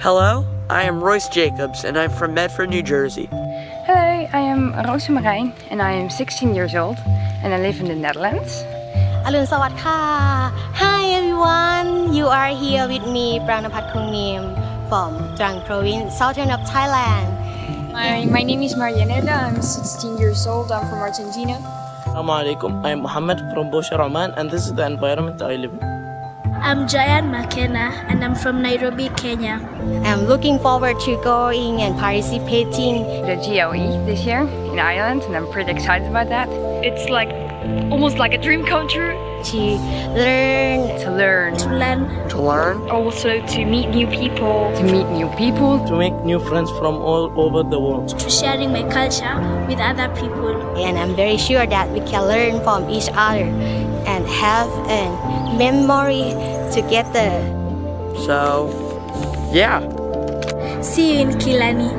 Hello, I am Royce Jacobs and I'm from Medford, New Jersey. Hello, I am Rosa Marijn and I am 16 years old and I live in the Netherlands. อรุณสวัสดิ์ค่ะ Hi everyone, you are here with me, Pranapat Kongnim from Trang Province, southern of Thailand. My name is Marianella, I'm 16 years old, I'm from Argentina. Assalamu alaikum, I'm Mohammed from Bosha, Oman, and this is the environment I live in. I'm Jayan McKenna and I'm from Nairobi, Kenya. I'm looking forward to going and participating The GLE this year in Ireland and I'm pretty excited about that. It's like almost like a dream come true. to learn To learn, To learn? Also to meet new people. to meet new people, To make new friends from all over the world. to sharing my culture with other people. and I'm very sure that we can learn from each other and have a memory together. So, yeah. See you in Kilani.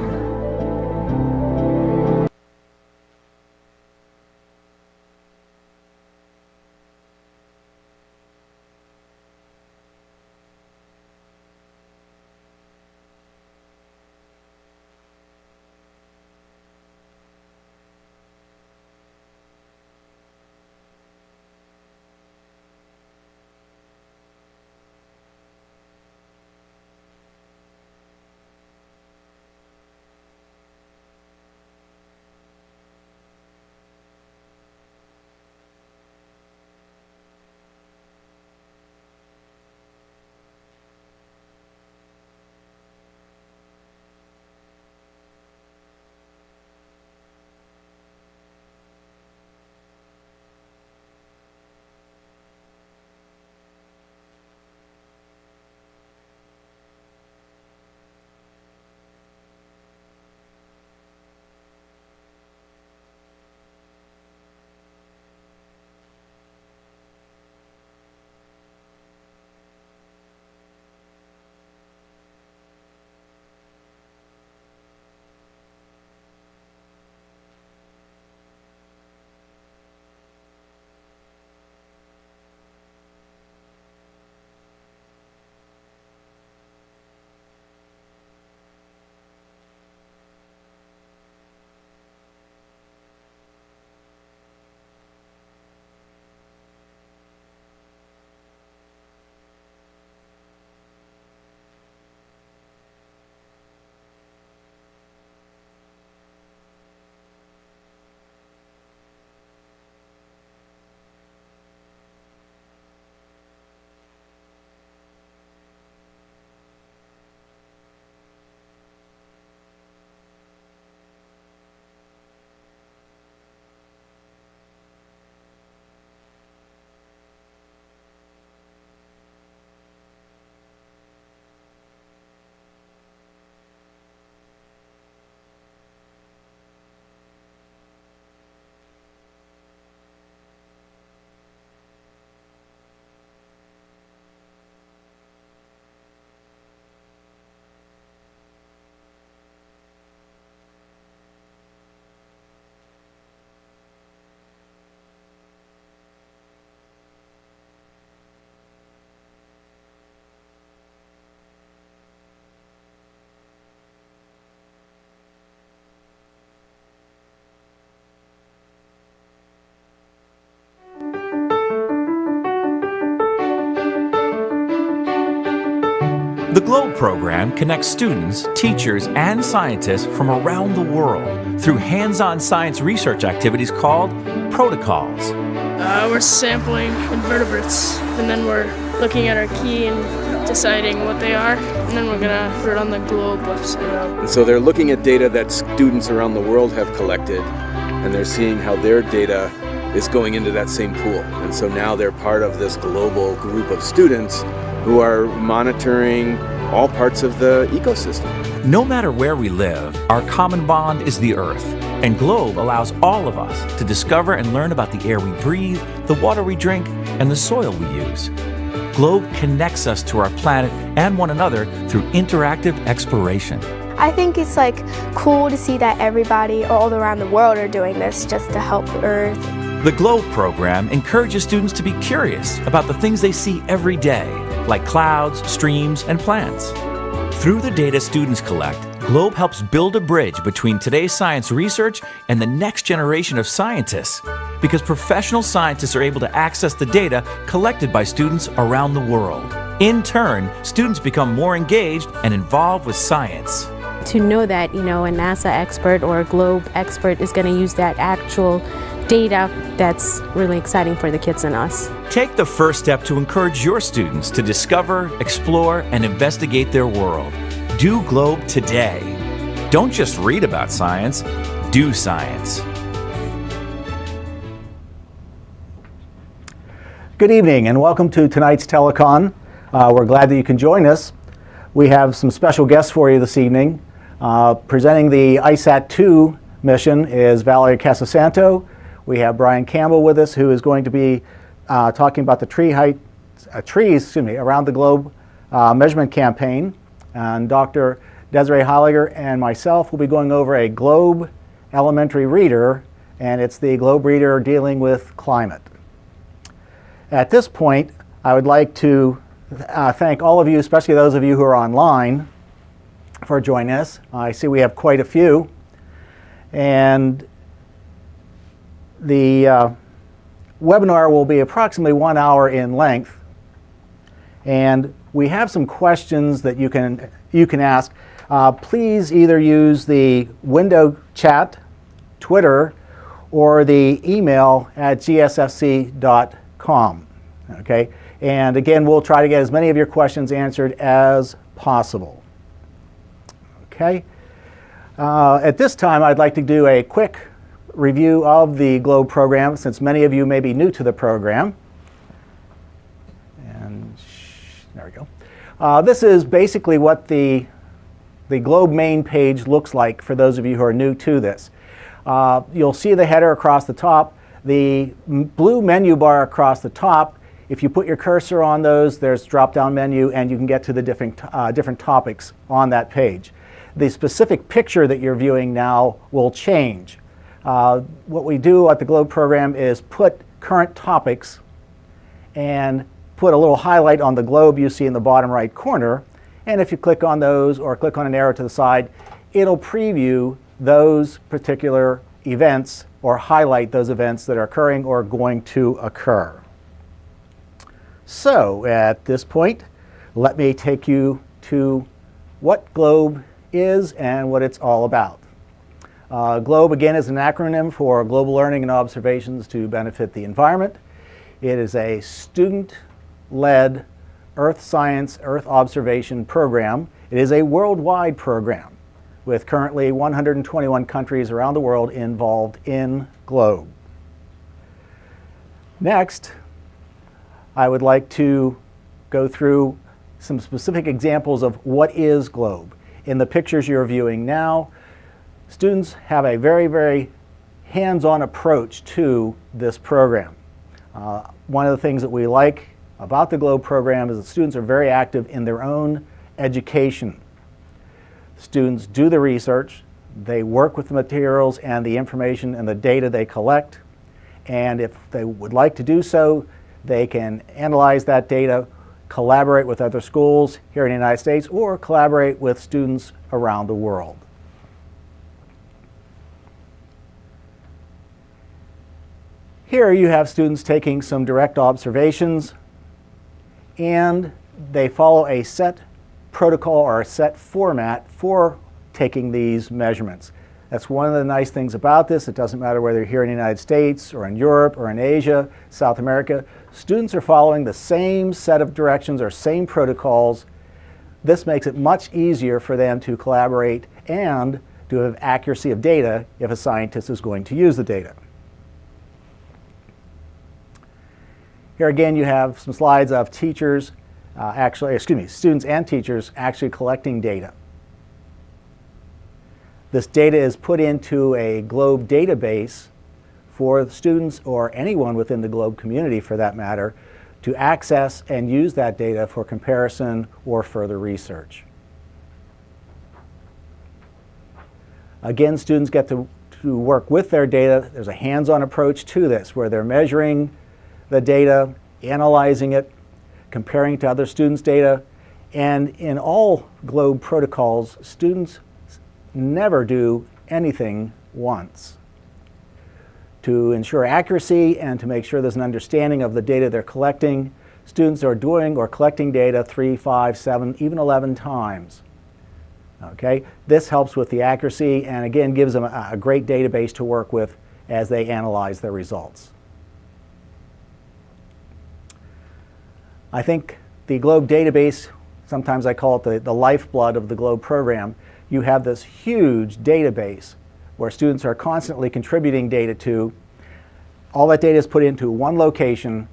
The GLOBE program connects students, teachers, and scientists from around the world through hands-on science research activities called protocols. We're sampling invertebrates, and then we're looking at our key and deciding what they are, and then we're gonna put it on the GLOBE website. And so they're looking at data that students around the world have collected, and they're seeing how their data is going into that same pool. And so now they're part of this global group of students who are monitoring all parts of the ecosystem. No matter where we live, our common bond is the Earth, and GLOBE allows all of us to discover and learn about the air we breathe, the water we drink, and the soil we use. GLOBE connects us to our planet and one another through interactive exploration. I think it's cool to see that everybody all around the world are doing this just to help Earth. The GLOBE program encourages students to be curious about the things they see every day, like clouds, streams, and plants. Through the data students collect, GLOBE helps build a bridge between today's science research and the next generation of scientists, because professional scientists are able to access the data collected by students around the world. In turn, students become more engaged and involved with science. To know that, a NASA expert or a GLOBE expert is going to use that actual data, that's really exciting for the kids and us. Take the first step to encourage your students to discover, explore, and investigate their world. Do GLOBE today. Don't just read about science, do science. Good evening and welcome to tonight's telecon. We're glad that you can join us. We have some special guests for you this evening. Presenting the ICESat2 mission is Valerie Casasanto. We have Brian Campbell with us, who is going to be talking about the trees around the globe measurement campaign. And Dr. Desiree Holliger and myself will be going over a GLOBE elementary reader, and it's the GLOBE reader dealing with climate. At this point, I would like to thank all of you, especially those of you who are online, for joining us. I see we have quite a few. And the webinar will be approximately 1 hour in length. And we have some questions that you can ask. Please either use the window chat, Twitter, or the email at gsfc.com. Okay? And again, we'll try to get as many of your questions answered as possible. Okay? At this time, I'd like to do a quick review of the GLOBE program, since many of you may be new to the program. And there we go. This is basically what the GLOBE main page looks like for those of you who are new to this. You'll see the header across the top. The blue menu bar across the top, if you put your cursor on those, there's a drop-down menu, and you can get to the different topics on that page. The specific picture that you're viewing now will change. What we do at the GLOBE program is put current topics and put a little highlight on the globe you see in the bottom right corner. And if you click on those or click on an arrow to the side, it'll preview those particular events or highlight those events that are occurring or going to occur. So at this point, let me take you to what GLOBE is and what it's all about. GLOBE, again, is an acronym for Global Learning and Observations to Benefit the Environment. It is a student-led Earth science, Earth observation program. It is a worldwide program with currently 121 countries around the world involved in GLOBE. Next, I would like to go through some specific examples of what is GLOBE. In the pictures you're viewing now, students have a very, very hands-on approach to this program. One of the things that we like about the GLOBE program is that students are very active in their own education. Students do the research, they work with the materials and the information and the data they collect, and if they would like to do so, they can analyze that data, collaborate with other schools here in the United States, or collaborate with students around the world. Here you have students taking some direct observations, and they follow a set protocol or a set format for taking these measurements. That's one of the nice things about this. It doesn't matter whether you're here in the United States or in Europe or in Asia, South America. Students are following the same set of directions or same protocols. This makes it much easier for them to collaborate and to have accuracy of data if a scientist is going to use the data. Here again you have some slides of teachers, students and teachers actually collecting data. This data is put into a GLOBE database for the students or anyone within the GLOBE community for that matter to access and use that data for comparison or further research. Again, students get to work with their data. There's a hands-on approach to this where they're measuring the data, analyzing it, comparing it to other students' data, And in all GLOBE protocols, students never do anything once. To ensure accuracy and to make sure there's an understanding of the data they're collecting, students are doing or collecting data 3, 5, 7, even 11 times. Okay? This helps with the accuracy and again gives them a great database to work with as they analyze their results. I think the GLOBE database, sometimes I call it the lifeblood of the GLOBE program. You have this huge database where students are constantly contributing data to. All that data is put into one location,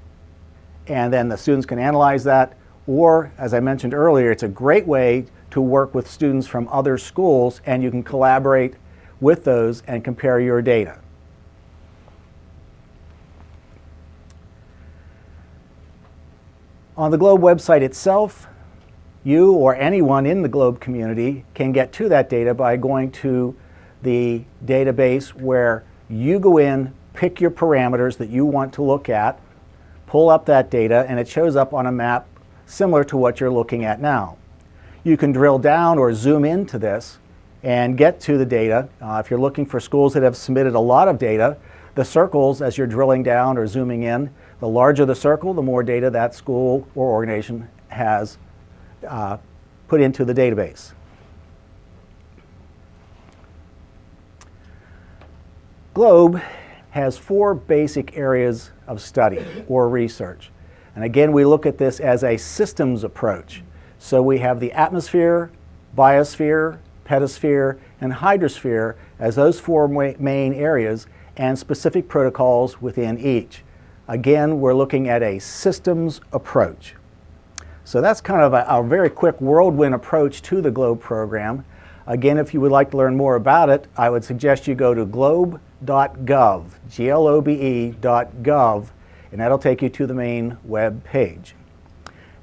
and then the students can analyze that. Or, as I mentioned earlier, it's a great way to work with students from other schools, and you can collaborate with those and compare your data. On the GLOBE website itself, you or anyone in the GLOBE community can get to that data by going to the database where you go in, pick your parameters that you want to look at, pull up that data, and it shows up on a map similar to what you're looking at now. You can drill down or zoom into this and get to the data. If you're looking for schools that have submitted a lot of data, the circles, as you're drilling down or zooming in, the larger the circle, the more data that school or organization has put into the database. GLOBE has 4 basic areas of study or research. And again, we look at this as a systems approach. So we have the atmosphere, biosphere, pedosphere, and hydrosphere as those 4 main areas and specific protocols within each. Again, we're looking at a systems approach. So that's kind of a very quick whirlwind approach to the GLOBE program. Again, if you would like to learn more about it, I would suggest you go to globe.gov, globe.gov, and that'll take you to the main web page.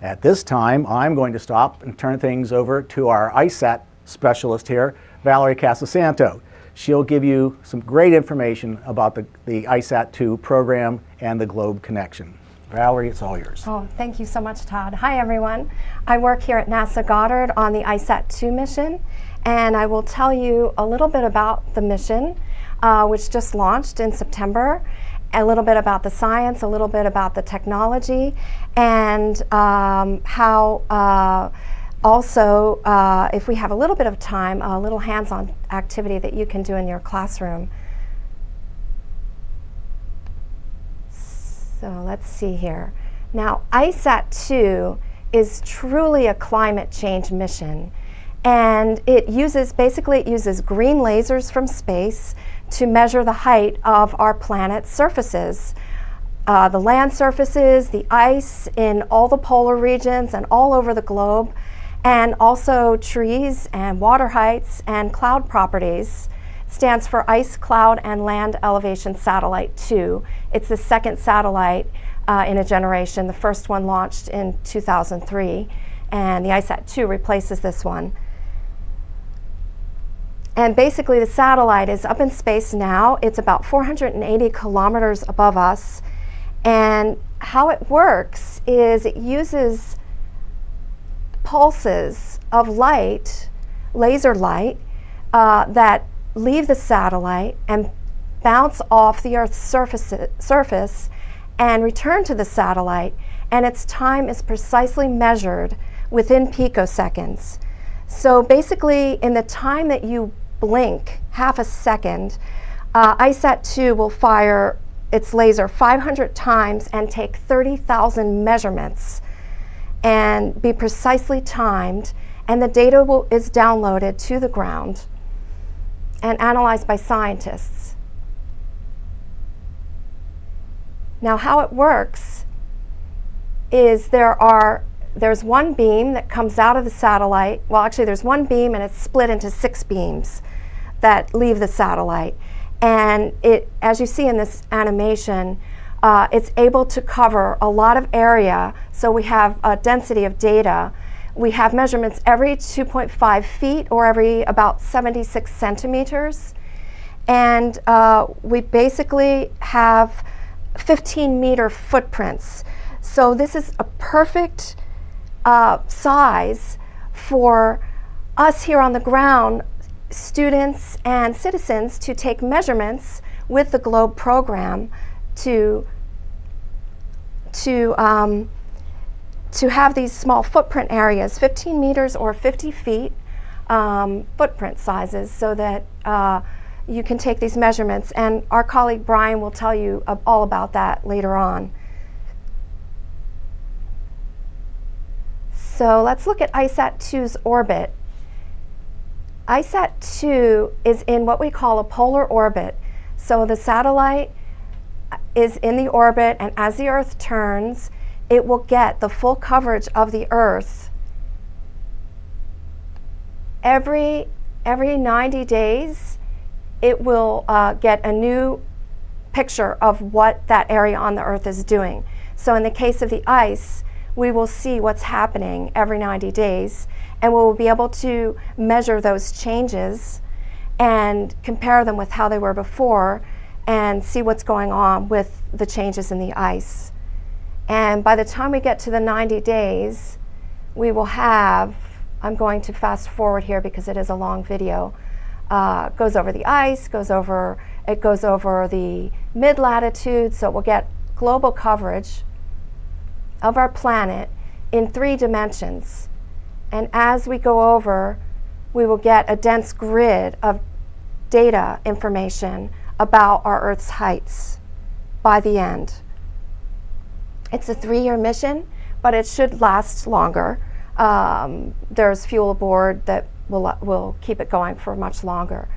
At this time, I'm going to stop and turn things over to our ICESat specialist here, Valerie Casasanto. She'll give you some great information about the ICESat2 program and the GLOBE connection. Valerie, it's all yours. Oh, thank you so much, Todd. Hi, everyone. I work here at NASA Goddard on the ICESat2 mission, and I will tell you a little bit about the mission, which just launched in September, a little bit about the science, a little bit about the technology, and how also, if we have a little bit of time, a little hands-on activity that you can do in your classroom. So let's see here. Now, ICESat2 is truly a climate change mission, and it uses green lasers from space to measure the height of our planet's surfaces. The land surfaces, the ice in all the polar regions and all over the globe, and also trees and water heights and cloud properties. It stands for Ice, Cloud, and Land Elevation Satellite 2. It's the second satellite in a generation. The first one launched in 2003, and the ICESat2 replaces this one. And basically the satellite is up in space now. It's about 480 kilometers above us. And how it works is it uses pulses of light, laser light, that leave the satellite and bounce off the Earth's surface and return to the satellite, and its time is precisely measured within picoseconds. So basically, in the time that you blink, half a second, ICESat2 will fire its laser 500 times and take 30,000 measurements and be precisely timed, and the data is downloaded to the ground and analyzed by scientists. Now, how it works is there's one beam that comes out of the satellite. Well, actually, there's one beam, and it's split into 6 beams that leave the satellite. And as you see in this animation, it's able to cover a lot of area, so we have a density of data. We have measurements every 2.5 feet or every about 76 centimeters. And we basically have 15-meter footprints. So this is a perfect size for us here on the ground, students and citizens, to take measurements with the GLOBE program to have these small footprint areas, 15 meters or 50 feet footprint sizes, so that you can take these measurements. And our colleague Brian will tell you all about that later on. So let's look at ICESat2's orbit. ICESat2 is in what we call a polar orbit. So the satellite is in the orbit, and as the Earth turns, it will get the full coverage of the Earth. Every 90 days, it will get a new picture of what that area on the Earth is doing. So in the case of the ice, we will see what's happening every 90 days, and we'll be able to measure those changes and compare them with how they were before and see what's going on with the changes in the ice. And by the time we get to the 90 days, we will have, I'm going to fast forward here because it is a long video, goes over the ice, it goes over the mid-latitude, so we'll get global coverage of our planet in 3 dimensions. And as we go over, we will get a dense grid of data information about our Earth's heights by the end. It's a 3-year mission, but it should last longer. There's fuel aboard that will keep it going for much longer.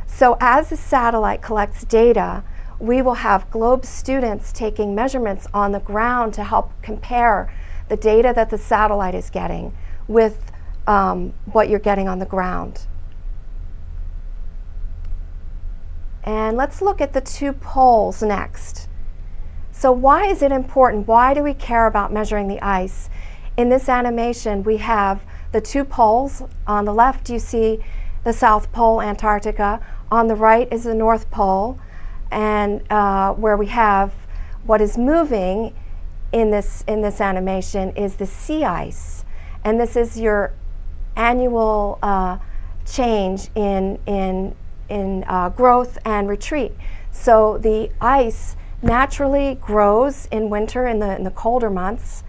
So as the satellite collects data, we will have GLOBE students taking measurements on the ground to help compare the data that the satellite is getting with what you're getting on the ground. And let's look at the 2 poles next. So why is it important? Why do we care about measuring the ice? In this animation, we have the 2 poles. On the left, you see the South Pole, Antarctica. On the right is the North Pole, and where we have what is moving in this animation is the sea ice. And this is your annual change in growth and retreat. So the ice naturally grows in winter in the colder months,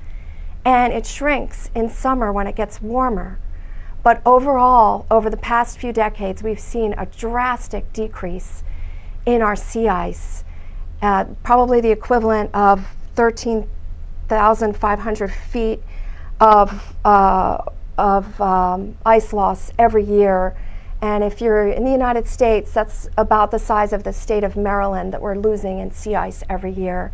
and it shrinks in summer when it gets warmer. But overall, over the past few decades, we've seen a drastic decrease in our sea ice, probably the equivalent of 13,500 feet of ice loss every year. And if you're in the United States, that's about the size of the state of Maryland that we're losing in sea ice every year.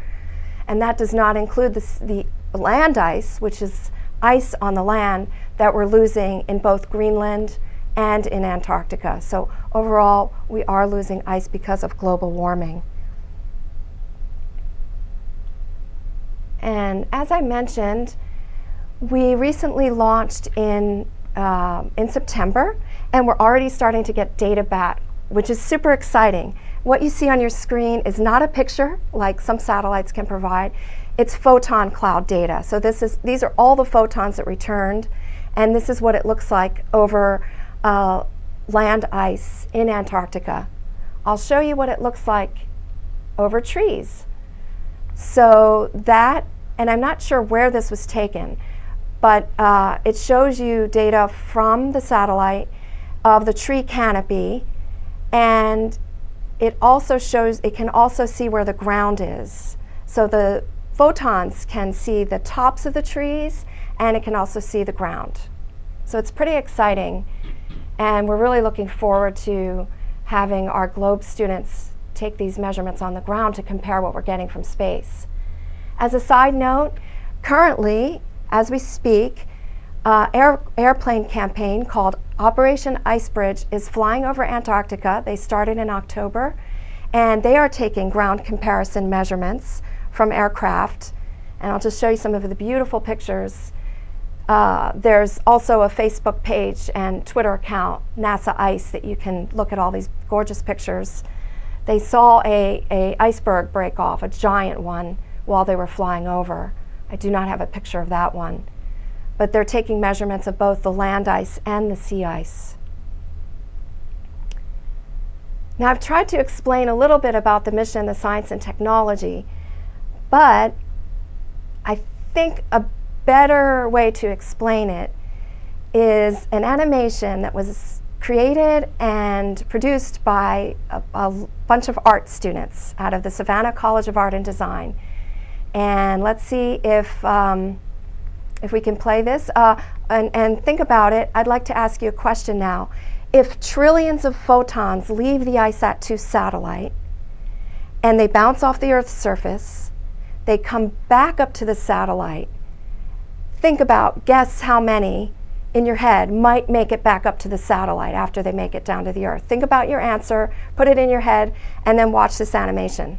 And that does not include the land ice, which is ice on the land that we're losing in both Greenland and in Antarctica. So overall, we are losing ice because of global warming. And as I mentioned, we recently launched in September, and we're already starting to get data back, which is super exciting. What you see on your screen is not a picture like some satellites can provide. It's photon cloud data. So these are all the photons that returned, and this is what it looks like over land ice in Antarctica. I'll show you what it looks like over trees. So that, and I'm not sure where this was taken, but it shows you data from the satellite of the tree canopy, and it also shows, it can also see where the ground is. So the photons can see the tops of the trees, and it can also see the ground. So it's pretty exciting, and we're really looking forward to having our GLOBE students take these measurements on the ground to compare what we're getting from space. As a side note, currently, as we speak, airplane campaign called Operation Icebridge is flying over Antarctica. They started in October, and they are taking ground comparison measurements from aircraft. And I'll just show you some of the beautiful pictures. There's also a Facebook page and Twitter account, NASA Ice, that you can look at all these gorgeous pictures. They saw a iceberg break off, a giant one, while they were flying over. I do not have a picture of that one. but they're taking measurements of both the land ice and the sea ice. Now, I've tried to explain a little bit about the mission, the science and technology, but I think a better way to explain it is an animation that was created and produced by a bunch of art students out of the Savannah College of Art and Design. And let's see if we can play this. And think about it. I'd like to ask you a question now. If trillions of photons leave the ICESat2 satellite and they bounce off the Earth's surface, they come back up to the satellite, think about, guess how many in your head might make it back up to the satellite after they make it down to the Earth. Think about your answer, put it in your head, and then watch this animation.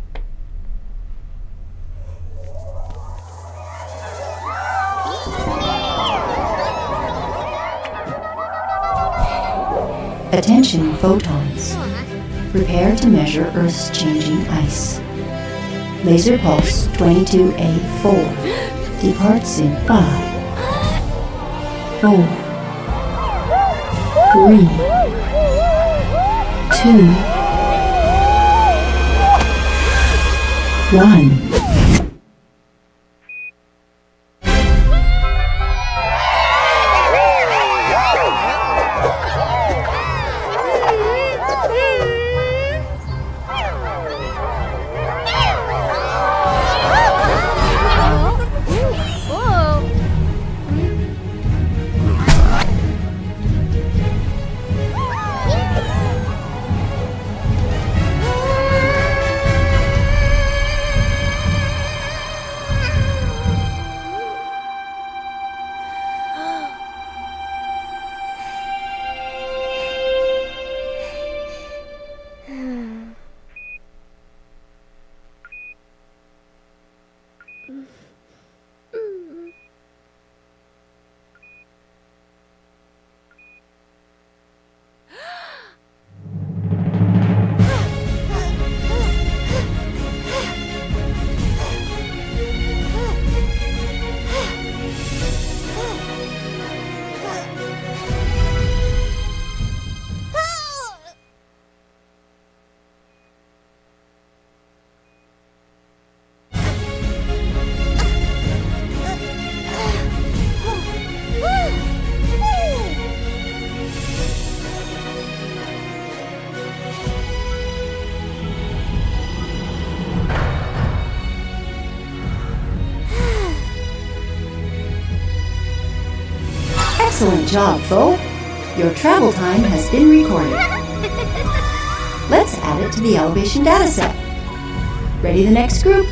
Attention photons. Prepare to measure Earth's changing ice. Laser pulse 22A4 departs in 5, 4, 3, 2, 1. Excellent job, Fo. Your travel time has been recorded. Let's add it to the elevation dataset. Ready the next group?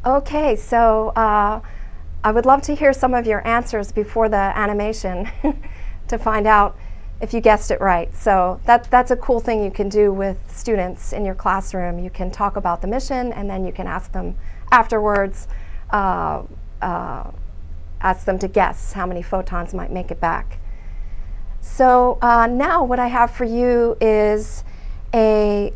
Okay, so I would love to hear some of your answers before the animation to find out if you guessed it right. So that's a cool thing you can do with students in your classroom. You can talk about the mission, and then you can ask them afterwards, ask them to guess how many photons might make it back. So now what I have for you is a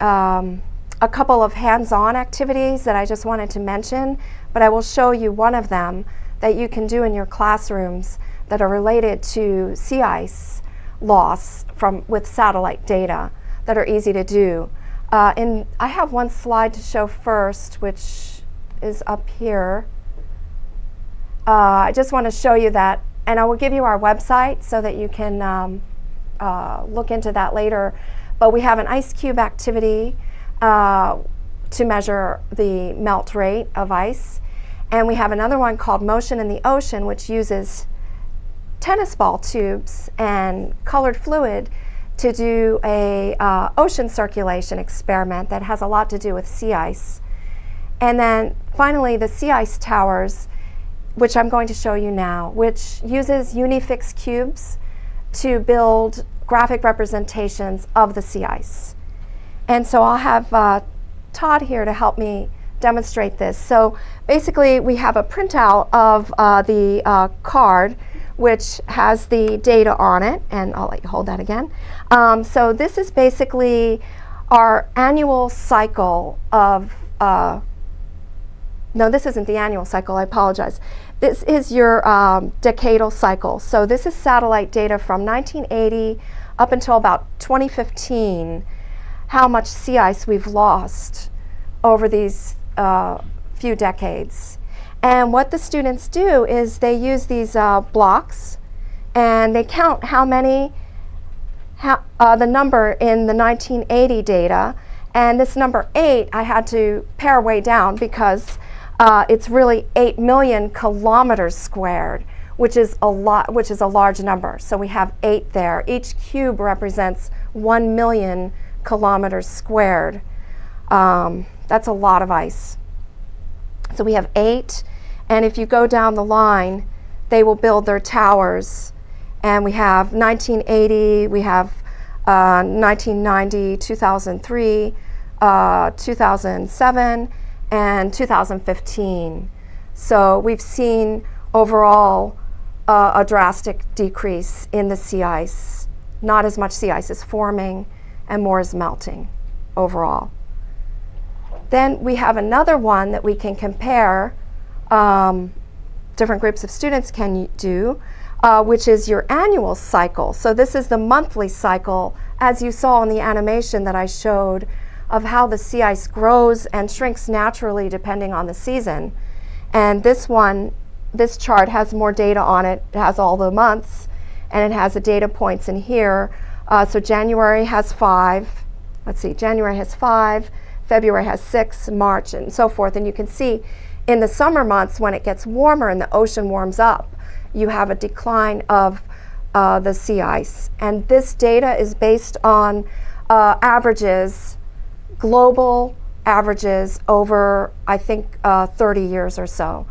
couple of hands-on activities that I just wanted to mention, but I will show you one of them that you can do in your classrooms that are related to sea ice loss with satellite data that are easy to do. And I have one slide to show first, which is up here. I just want to show you that, and I will give you our website so that you can look into that later. But we have an ice cube activity to measure the melt rate of ice. And we have another one called Motion in the Ocean, which uses tennis ball tubes and colored fluid to do a ocean circulation experiment that has a lot to do with sea ice. And then finally the sea ice towers, which I'm going to show you now, which uses unifix cubes to build graphic representations of the sea ice. And so I'll have Todd here to help me demonstrate this. So basically we have a printout of the card which has the data on it, and I'll let you hold that again. So this is basically our annual cycle of, no, this isn't the annual cycle, I apologize. This is your decadal cycle. So this is satellite data from 1980 up until about 2015, how much sea ice we've lost over these few decades. And what the students do is they use these blocks and they count how many, the number in the 1980 data. And this number 8 I had to pare way down because it's really 8 million kilometers squared, which is a large number. So we have 8 there. Each cube represents 1 million kilometers squared. That's a lot of ice. So we have 8, and if you go down the line, they will build their towers. And we have 1980, we have 1990, 2003, 2007, and 2015. So we've seen overall a drastic decrease in the sea ice. Not as much sea ice is forming and more is melting overall. Then we have another one that we can compare, different groups of students can do, which is your annual cycle. So this is the monthly cycle, as you saw in the animation that I showed, of how the sea ice grows and shrinks naturally depending on the season. And this chart has more data on it. It has all the months, and it has the data points in here. So January has 5. Let's see, January has 5. February has 6, March, and so forth. And you can see in the summer months, when it gets warmer and the ocean warms up, you have a decline of the sea ice. And this data is based on averages, global averages over, I think, 30 years or so.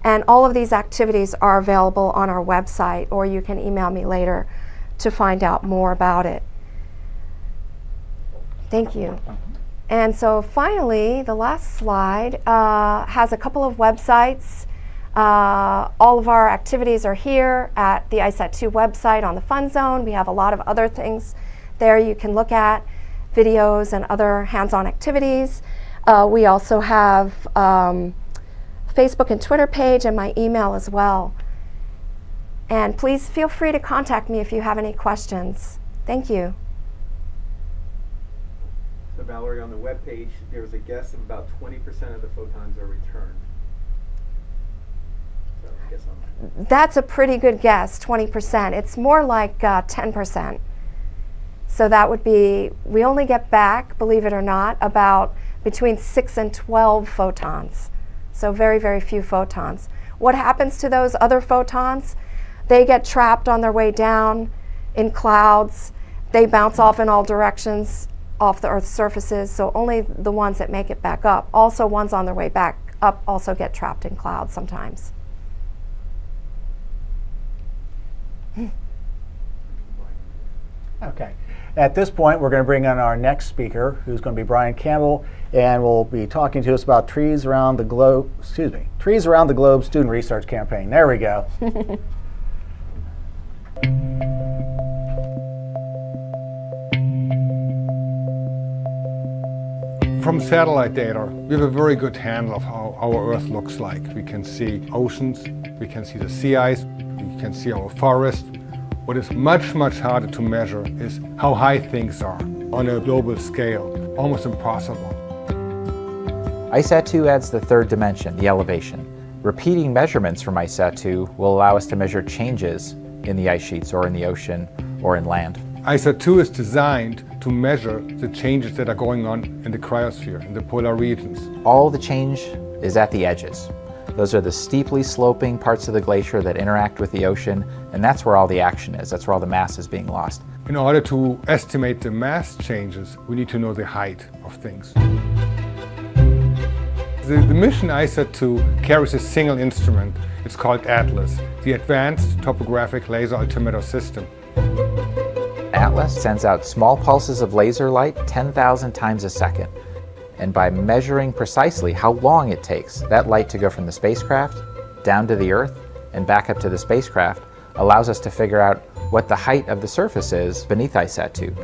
And all of these activities are available on our website, or you can email me later to find out more about it. Thank you. And so finally, the last slide has a couple of websites. All of our activities are here at the ICESat2 website on the Fun Zone. We have a lot of other things there you can look at, videos and other hands-on activities. We also have Facebook and Twitter page and my email as well. And please feel free to contact me if you have any questions. Thank you. So Valerie, on the web page, there was a guess of about 20% of the photons are returned. So I guess That's a pretty good guess, 20%. It's more like 10%. So that would be, we only get back, believe it or not, about between 6 and 12 photons. So very, very few photons. What happens to those other photons? They get trapped on their way down in clouds. They bounce off in all directions off the Earth's surfaces, so only the ones that make it back up. Also, ones on their way back up also get trapped in clouds sometimes. Okay. At this point, we're going to bring on our next speaker, who's going to be Brian Campbell, and will be talking to us about Trees Around the Globe, Trees Around the Globe Student Research Campaign. There we go. From satellite data, we have a very good handle of how our Earth looks like. We can see oceans, we can see the sea ice, we can see our forest. What is much, much harder to measure is how high things are on a global scale. Almost impossible. ICESat2 adds the third dimension, the elevation. Repeating measurements from ICESat2 will allow us to measure changes in the ice sheets or in the ocean or in land. ICESat2 is designed to measure the changes that are going on in the cryosphere, in the polar regions. All the change is at the edges. Those are the steeply sloping parts of the glacier that interact with the ocean, and that's where all the action is. That's where all the mass is being lost. In order to estimate the mass changes, we need to know the height of things. The mission ICESat2 carries a single instrument. It's called ATLAS, the Advanced Topographic Laser Altimeter System. ATLAS sends out small pulses of laser light 10,000 times a second. And by measuring precisely how long it takes that light to go from the spacecraft down to the Earth and back up to the spacecraft allows us to figure out what the height of the surface is beneath ICESat2.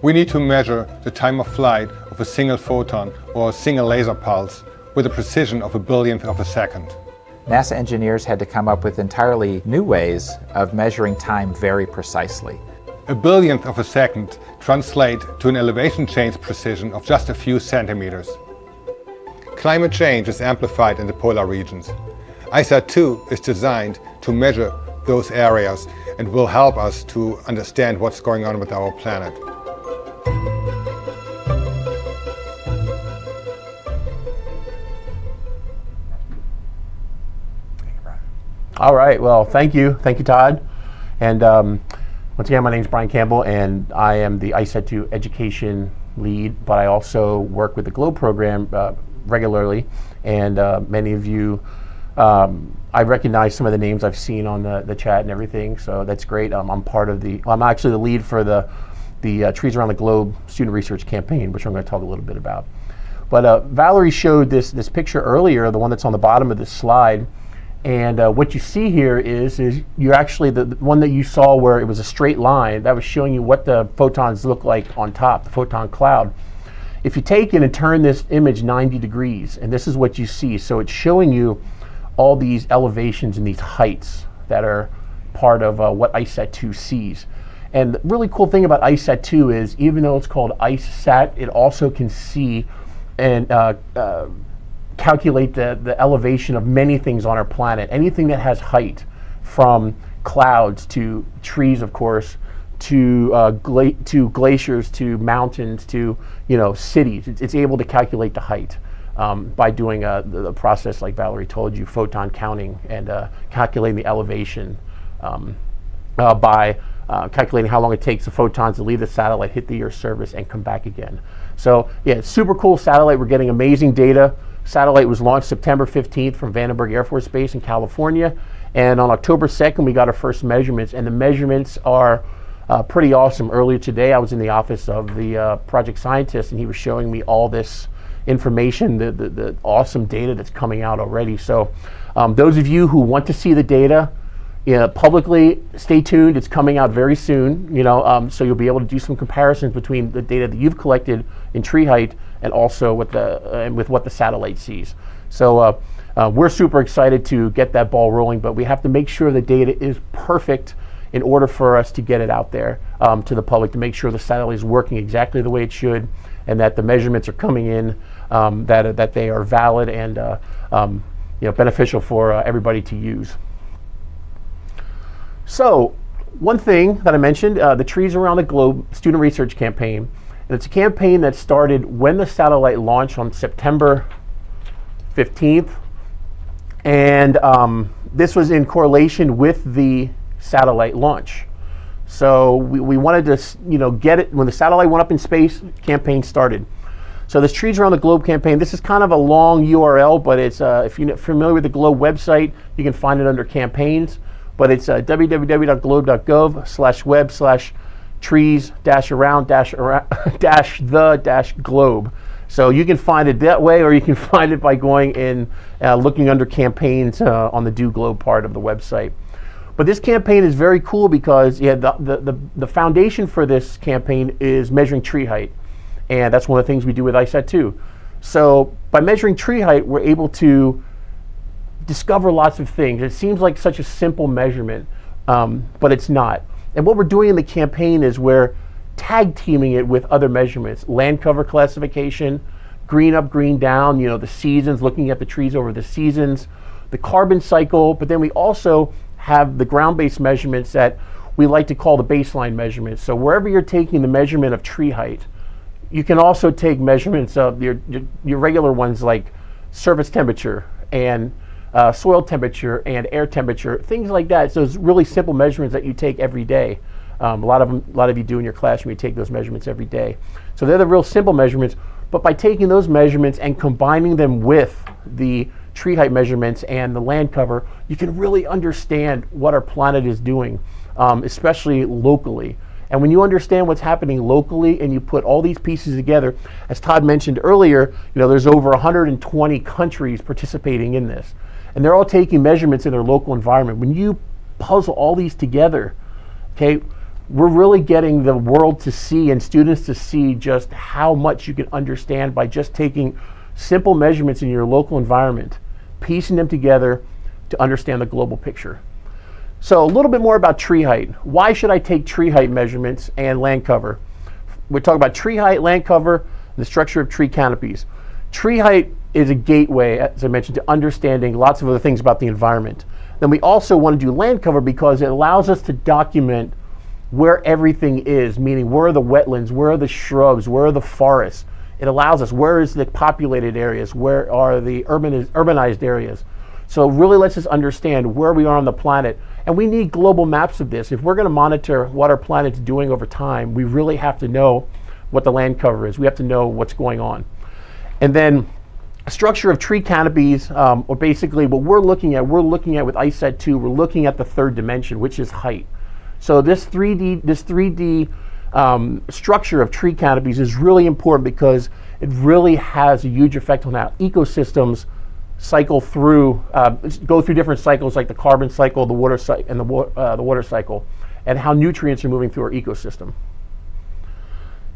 We need to measure the time of flight of a single photon or a single laser pulse with a precision of a billionth of a second. NASA engineers had to come up with entirely new ways of measuring time very precisely. A billionth of a second translates to an elevation change precision of just a few centimeters. Climate change is amplified in the polar regions. ICESat2 is designed to measure those areas and will help us to understand what's going on with our planet. All right, well, thank you, Todd. And once again, my name is Brian Campbell, and I am the ICESat2 education lead, but I also work with the GLOBE program regularly. And many of you, I recognize some of the names I've seen on the chat and everything, so that's great. I'm part of I'm actually the lead for the Trees Around the Globe student research campaign, which I'm going to talk a little bit about. But Valerie showed this picture earlier, the one that's on the bottom of this slide. And what you see here is you're actually the one that you saw where it was a straight line, that was showing you what the photons look like on top, the photon cloud. If you take it and turn this image 90 degrees, and this is what you see. So it's showing you all these elevations and these heights that are part of what ICESat2 sees. And the really cool thing about ICESat2 is even though it's called ICESat, it also can see and calculate the elevation of many things on our planet. Anything that has height, from clouds to trees, of course, to glaciers, to mountains, to cities. It's able to calculate the height by doing the process like Valerie told you, photon counting, and calculating the elevation by calculating how long it takes the photons to leave the satellite, hit the Earth's surface, and come back again. So yeah, it's super cool satellite. We're getting amazing data. Satellite was launched September 15th from Vandenberg Air Force Base in California, and on October 2nd we got our first measurements, and the measurements are pretty awesome. Earlier today I was in the office of the project scientist, and he was showing me all this information, the awesome data that's coming out already. So those of you who want to see the data publicly, stay tuned. It's coming out very soon, so you'll be able to do some comparisons between the data that you've collected in tree height and also with what the satellite sees. So we're super excited to get that ball rolling, but we have to make sure the data is perfect in order for us to get it out there to the public, to make sure the satellite is working exactly the way it should, and that the measurements are coming in, that they are valid and beneficial for everybody to use. So one thing that I mentioned, the Trees Around the Globe student research campaign. And it's a campaign that started when the satellite launched on September 15th. And this was in correlation with the satellite launch. So we wanted to get it when the satellite went up in space. Campaign started. So this Trees Around the Globe campaign, this is kind of a long URL, but it's if you're familiar with the Globe website, you can find it under campaigns. But it's www.globe.gov/trees-around-the-globe. So you can find it that way, or you can find it by going in, looking under campaigns on the Do Globe part of the website. But this campaign is very cool because the foundation for this campaign is measuring tree height. And that's one of the things we do with ICESat2. So by measuring tree height, we're able to discover lots of things. It seems like such a simple measurement, but it's not. And what we're doing in the campaign is we're tag teaming it with other measurements. Land cover classification, green up, green down, the seasons, looking at the trees over the seasons, the carbon cycle, but then we also have the ground-based measurements that we like to call the baseline measurements. So wherever you're taking the measurement of tree height, you can also take measurements of your regular ones like surface temperature and soil temperature and air temperature, things like that. So it's really simple measurements that you take every day. A lot of you do in your classroom. You take those measurements every day. So they're the real simple measurements. But by taking those measurements and combining them with the tree height measurements and the land cover, you can really understand what our planet is doing, especially locally. And when you understand what's happening locally and you put all these pieces together, as Todd mentioned earlier, there's over 120 countries participating in this. And they're all taking measurements in their local environment. When you puzzle all these together, okay, we're really getting the world to see and students to see just how much you can understand by just taking simple measurements in your local environment, piecing them together to understand the global picture. So a little bit more about tree height. Why should I take tree height measurements and land cover? We're talking about tree height, land cover, and the structure of tree canopies. Tree height is a gateway, as I mentioned, to understanding lots of other things about the environment. Then we also want to do land cover because it allows us to document where everything is, meaning where are the wetlands, where are the shrubs, where are the forests. It allows us, where is the populated areas, where are the urbanized areas. So it really lets us understand where we are on the planet. And we need global maps of this. If we're going to monitor what our planet's doing over time, we really have to know what the land cover is. We have to know what's going on. And then structure of tree canopies, or basically what we're looking at with ICESat2, we're looking at the third dimension, which is height. So this 3D structure of tree canopies is really important because it really has a huge effect on how ecosystems cycle through, go through different cycles like the carbon cycle, the water cycle, and the water cycle, and how nutrients are moving through our ecosystem.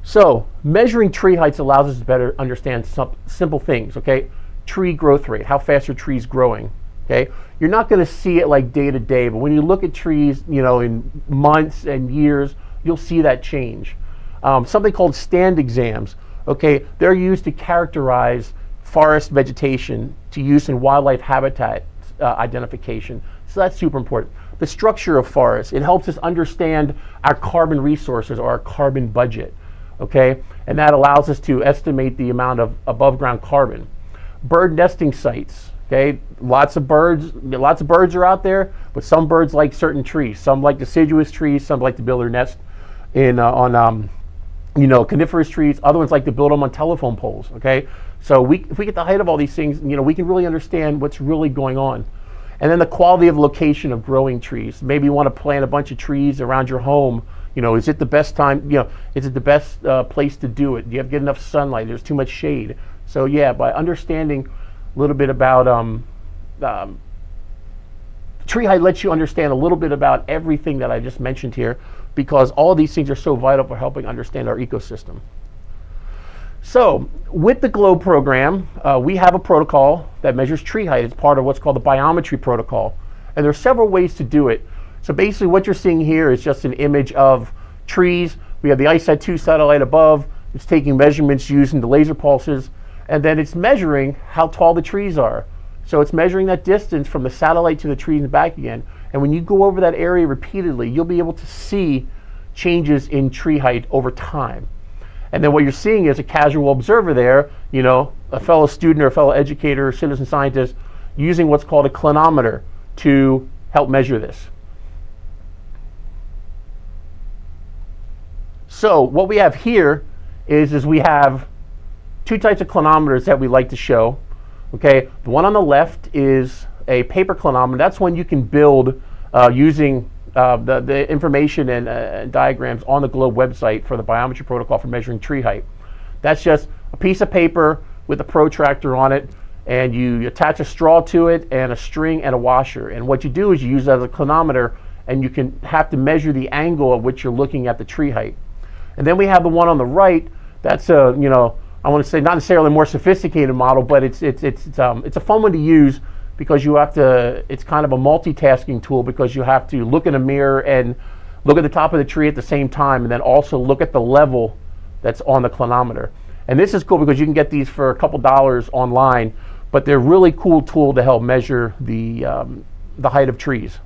So measuring tree heights allows us to better understand some simple things, okay? Tree growth rate, how fast are trees growing, okay? You're not gonna see it like day to day, but when you look at trees, in months and years, you'll see that change. Something called stand exams, okay? They're used to characterize forest vegetation to use in wildlife habitat identification. So that's super important. The structure of forests, it helps us understand our carbon resources or our carbon budget, okay? And that allows us to estimate the amount of above ground carbon. Bird nesting sites, okay? Lots of birds are out there, but some birds like certain trees. Some like deciduous trees, some like to build their nest on coniferous trees. Other ones like to build them on telephone poles, okay? So if we get the height of all these things, we can really understand what's really going on. And then the quality of location of growing trees. Maybe you want to plant a bunch of trees around your home. Is it the best time, is it the best place to do it? Do you have get enough sunlight? There's too much shade. So yeah, by understanding a little bit about tree height lets you understand a little bit about everything that I just mentioned here, because all of these things are so vital for helping understand our ecosystem. So with the GLOBE program, we have a protocol that measures tree height. It's part of what's called the biometry protocol. And there are several ways to do it. So basically what you're seeing here is just an image of trees. We have the ICESat2 satellite above. It's taking measurements using the laser pulses. And then it's measuring how tall the trees are. So it's measuring that distance from the satellite to the trees and back again. And when you go over that area repeatedly, you'll be able to see changes in tree height over time. And then what you're seeing is a casual observer there, a fellow student or a fellow educator or citizen scientist using what's called a clinometer to help measure this. So what we have here is we have two types of clinometers that we like to show. Okay, the one on the left is a paper clinometer. That's one you can build using the information and diagrams on the GLOBE website for the biometry protocol for measuring tree height. That's just a piece of paper with a protractor on it, and you attach a straw to it and a string and a washer. And what you do is you use that as a clinometer, and you can have to measure the angle at which you're looking at the tree height. And then we have the one on the right. That's I want to say not necessarily a more sophisticated model, but it's a fun one to use, because you have to, it's kind of a multitasking tool, because you have to look in a mirror and look at the top of the tree at the same time, and then also look at the level that's on the clinometer. And this is cool because you can get these for a couple dollars online, but they're a really cool tool to help measure the height of trees.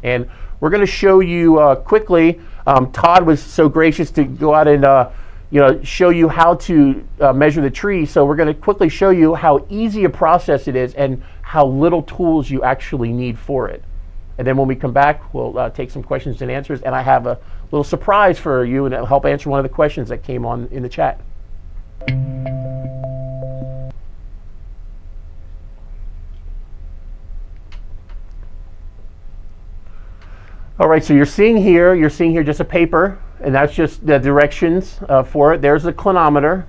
And we're going to show you quickly, Todd was so gracious to go out and show you how to measure the tree. So we're going to quickly show you how easy a process it is and how little tools you actually need for it. And then when we come back, we'll take some questions and answers. And I have a little surprise for you, and it'll help answer one of the questions that came on in the chat. All right, so you're seeing here just a paper, and that's just the directions for it. There's the clinometer.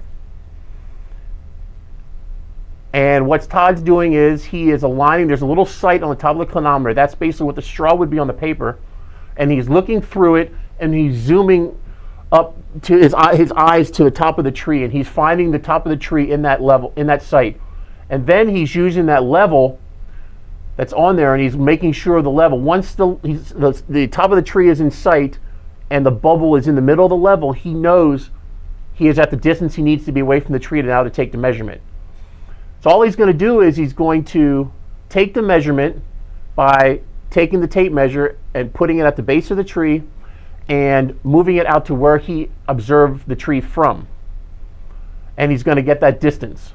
And what Todd's doing is he is aligning, there's a little sight on the top of the clinometer. That's basically what the straw would be on the paper. And he's looking through it, and he's zooming up to his eyes to the top of the tree, and he's finding the top of the tree in that level, in that sight. And then he's using that level that's on there, and he's making sure the level, once the top of the tree is in sight and the bubble is in the middle of the level, he knows he is at the distance he needs to be away from the tree now to take the measurement. So all he's going to do is he's going to take the measurement by taking the tape measure and putting it at the base of the tree and moving it out to where he observed the tree from. And he's going to get that distance.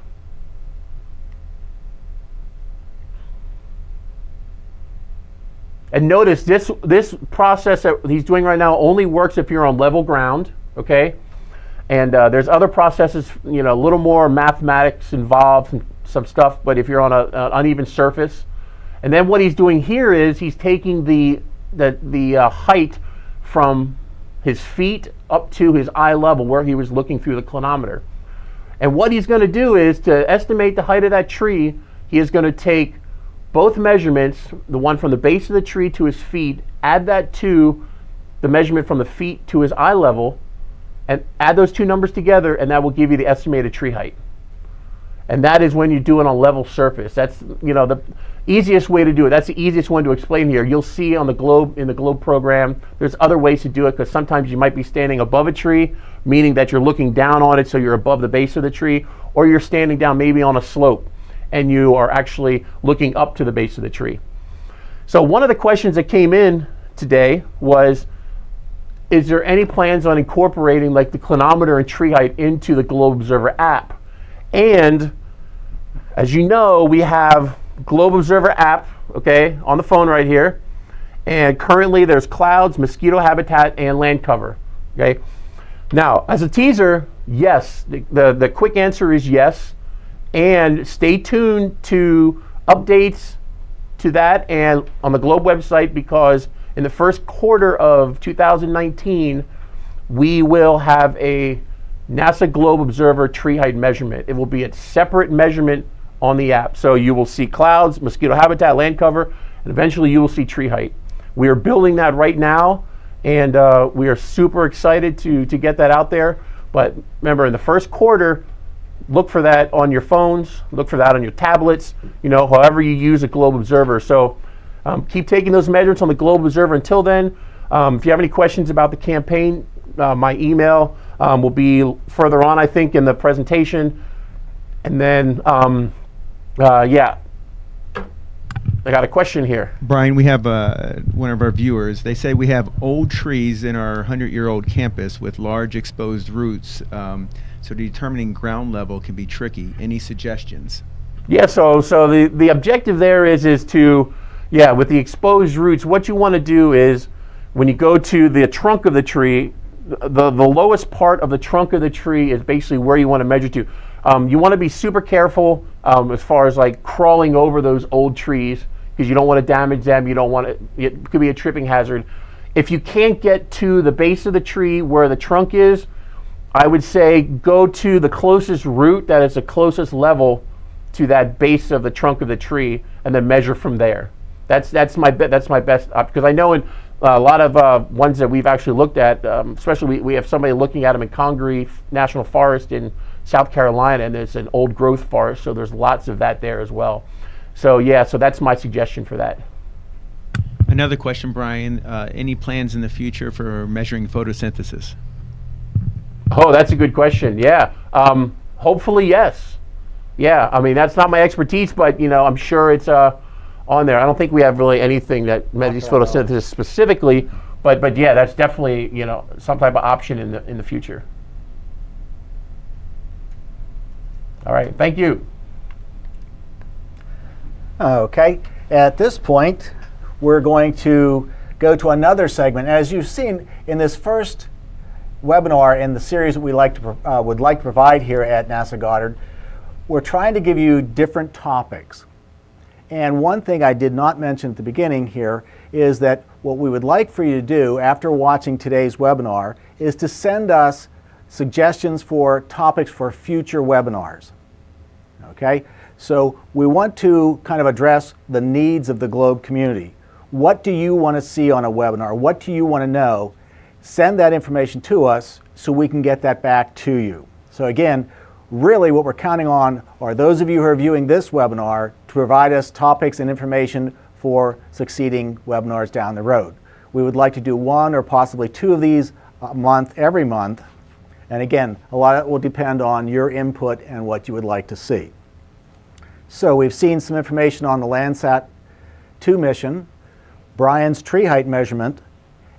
And notice this process that he's doing right now only works if you're on level ground, okay? And there's other processes, you know, a little more mathematics involved and some stuff, but if you're on an uneven surface. And then what he's doing here is he's taking the height from his feet up to his eye level where he was looking through the clinometer. And what he's going to do is to estimate the height of that tree, he is going to take both measurements, the one from the base of the tree to his feet, add that to the measurement from the feet to his eye level, and add those two numbers together, and that will give you the estimated tree height. And that is when you do it on level surface. That's, you know, the easiest way to do it. That's the easiest one to explain here. You'll see on the globe, in the globe program, there's other ways to do it, because sometimes you might be standing above a tree, meaning that you're looking down on it so you're above the base of the tree, or you're standing down maybe on a slope and you are actually looking up to the base of the tree. So one of the questions that came in today was, is there any plans on incorporating like the clinometer and tree height into the Globe Observer app? And as you know, we have Globe Observer app, okay, on the phone right here. And currently there's clouds, mosquito habitat, and land cover, okay? Now, as a teaser, yes, the quick answer is yes. And stay tuned to updates to that and on the Globe website, because in the first quarter of 2019, we will have a NASA Globe Observer tree height measurement. It will be a separate measurement on the app. So you will see clouds, mosquito habitat, land cover, and eventually you will see tree height. We are building that right now, and we are super excited to get that out there. But remember, in the first quarter, look for that on your phones, look for that on your tablets, you know, however you use a Globe Observer. So keep taking those measurements on the Globe Observer until then. If you have any questions about the campaign, my email will be further on, I think, in the presentation. And then, yeah, I got a question here. Brian, we have one of our viewers. They say we have old trees in our 100-year-old campus with large exposed roots. So determining ground level can be tricky. Any suggestions? Yeah, so the objective there is to, yeah, with the exposed roots, what you want to do is when you go to the trunk of the tree, the lowest part of the trunk of the tree is basically where you want to measure to. You want to be super careful as far as like crawling over those old trees, because you don't want to damage them. You don't want it could be a tripping hazard. If you can't get to the base of the tree where the trunk is, I would say go to the closest root that is the closest level to that base of the trunk of the tree, and then measure from there. That's my best, because I know in a lot of ones that we've actually looked at, especially we have somebody looking at them in Congaree National Forest in South Carolina, and it's an old growth forest, so there's lots of that there as well. So yeah, so that's my suggestion for that. Another question, Brian. Any plans in the future for measuring photosynthesis? Oh, that's a good question. Yeah, hopefully yes. Yeah, I mean that's not my expertise, but you know I'm sure it's on there. I don't think we have really anything that measures photosynthesis specifically, but yeah, that's definitely, you know, some type of option in the future. All right, thank you. Okay, at this point, we're going to go to another segment. As you've seen in this first webinar in the series that we would like to provide here at NASA Goddard, we're trying to give you different topics. And one thing I did not mention at the beginning here is that what we would like for you to do after watching today's webinar is to send us suggestions for topics for future webinars. Okay? So we want to kind of address the needs of the GLOBE community. What do you want to see on a webinar? What do you want to know? Send that information to us so we can get that back to you. So again, really what we're counting on are those of you who are viewing this webinar to provide us topics and information for succeeding webinars down the road. We would like to do one or possibly two of these a month, every month. And again, a lot of it will depend on your input and what you would like to see. So we've seen some information on the Landsat-2 mission, Brian's tree height measurement,